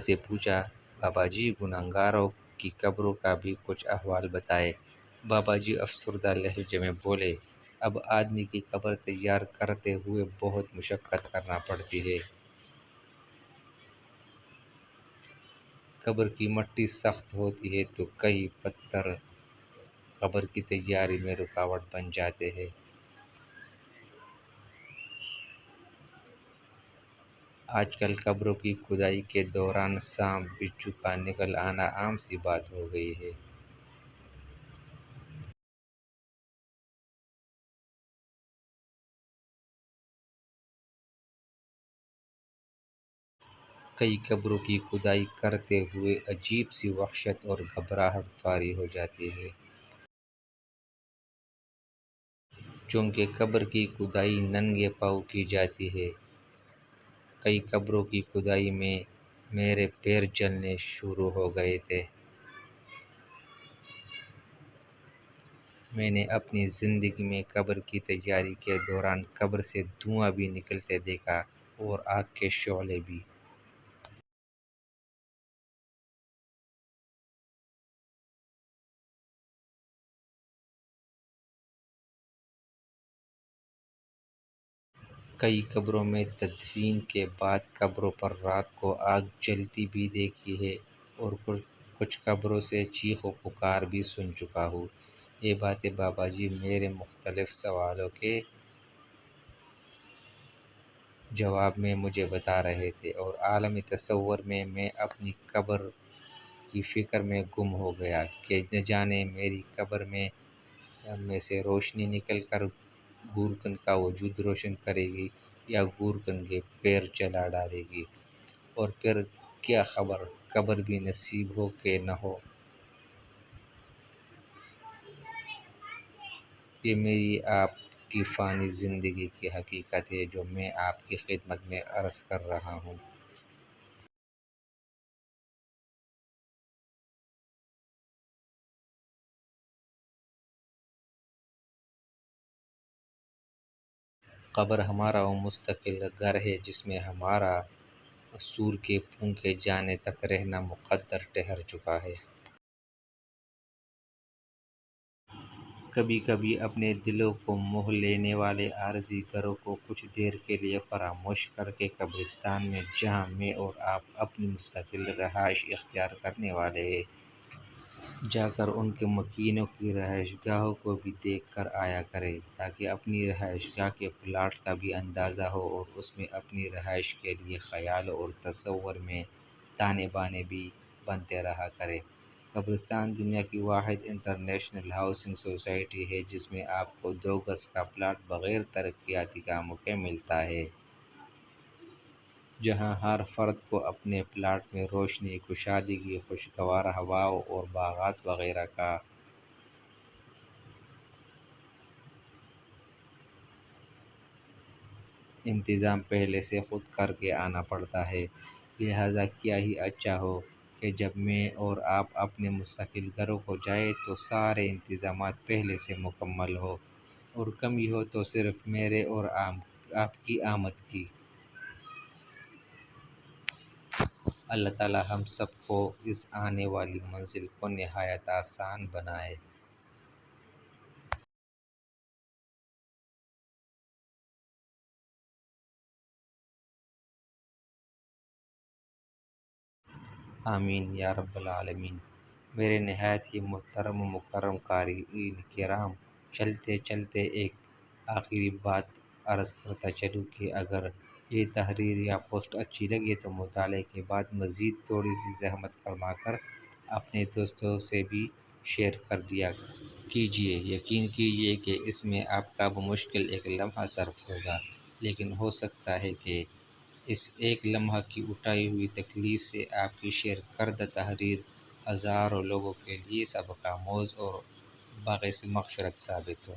سے پوچھا، بابا جی گنہگاروں کی قبروں کا بھی کچھ احوال بتائے۔ بابا جی افسردہ لہجے میں بولے، اب آدمی کی قبر تیار کرتے ہوئے بہت مشقت کرنا پڑتی ہے۔ قبر کی مٹی سخت ہوتی ہے تو کئی پتھر قبر کی تیاری میں رکاوٹ بن جاتے ہیں۔ آج کل قبروں کی کھدائی کے دوران سانپ بچھو کا نکل آنا عام سی بات ہو گئی ہے۔ کئی قبروں کی کھدائی کرتے ہوئے عجیب سی وحشت اور گھبراہٹ طاری ہو جاتی ہے۔ چونکہ قبر کی کھدائی ننگے پاؤں کی جاتی ہے۔ کئی قبروں کی کھدائی میں میرے پیر جلنے شروع ہو گئے تھے۔ میں نے اپنی زندگی میں قبر کی تیاری کے دوران قبر سے دھواں بھی نکلتے دیکھا اور آگ کے شعلے بھی۔ کئی قبروں میں تدفین کے بعد قبروں پر رات کو آگ جلتی بھی دیکھی ہے اور کچھ قبروں سے چیخ و پکار بھی سن چکا ہوں۔ یہ باتیں بابا جی میرے مختلف سوالوں کے جواب میں مجھے بتا رہے تھے اور عالم تصور میں میں اپنی قبر کی فکر میں گم ہو گیا کہ نہ جانے میری قبر میں سے روشنی نکل کر گورکن کا وجود روشن کرے گی یا گورکن کے پیر جلا ڈالے گی، اور پھر کیا خبر قبر بھی نصیب ہو کہ نہ ہو۔ یہ میری آپ کی فانی زندگی کی حقیقت ہے جو میں آپ کی خدمت میں عرض کر رہا ہوں۔ قبر ہمارا وہ مستقل گھر ہے جس میں ہمارا سور کے پھونکے جانے تک رہنا مقدر ٹھہر چکا ہے۔ کبھی کبھی اپنے دلوں کو موہ لینے والے عارضی گھروں کو کچھ دیر کے لیے فراموش کر کے قبرستان میں جہاں میں اور آپ اپنی مستقل رہائش اختیار کرنے والے ہیں، جا کر ان کے مکینوں کی رہائش گاہوں کو بھی دیکھ کر آیا کریں تاکہ اپنی رہائش گاہ کے پلاٹ کا بھی اندازہ ہو اور اس میں اپنی رہائش کے لیے خیال اور تصور میں تانے بانے بھی بنتے رہا کریں۔ قبرستان دنیا کی واحد انٹرنیشنل ہاؤسنگ سوسائٹی ہے جس میں آپ کو 2 گز کا پلاٹ بغیر ترقیاتی کاموں کے ملتا ہے، جہاں ہر فرد کو اپنے پلاٹ میں روشنی، کشادگی، خوشگوار ہواؤں اور باغات وغیرہ کا انتظام پہلے سے خود کر کے آنا پڑتا ہے۔ لہٰذا کیا ہی اچھا ہو کہ جب میں اور آپ اپنے مستقل گھروں کو جائیں تو سارے انتظامات پہلے سے مکمل ہوں، اور کمی ہو تو صرف میرے اور آپ کی آمد کی۔ اللہ تعالی ہم سب کو اس آنے والی منزل کو نہایت آسان بنائے۔ آمین یا رب العالمین۔ میرے نہایت ہی محترم و مکرم قارئین کرام، چلتے چلتے ایک آخری بات عرض کرتا چلوں کہ اگر یہ تحریر یا پوسٹ اچھی لگے تو مطالعے کے بعد مزید تھوڑی سی زحمت فرما کر اپنے دوستوں سے بھی شیئر کر دیا کیجیے۔ یقین کیجیے کہ اس میں آپ کا بمشکل ایک لمحہ صرف ہوگا، لیکن ہو سکتا ہے کہ اس ایک لمحہ کی اٹھائی ہوئی تکلیف سے آپ کی شیئر کردہ تحریر ہزاروں لوگوں کے لیے سبق آموز اور باعث مغفرت ثابت ہو۔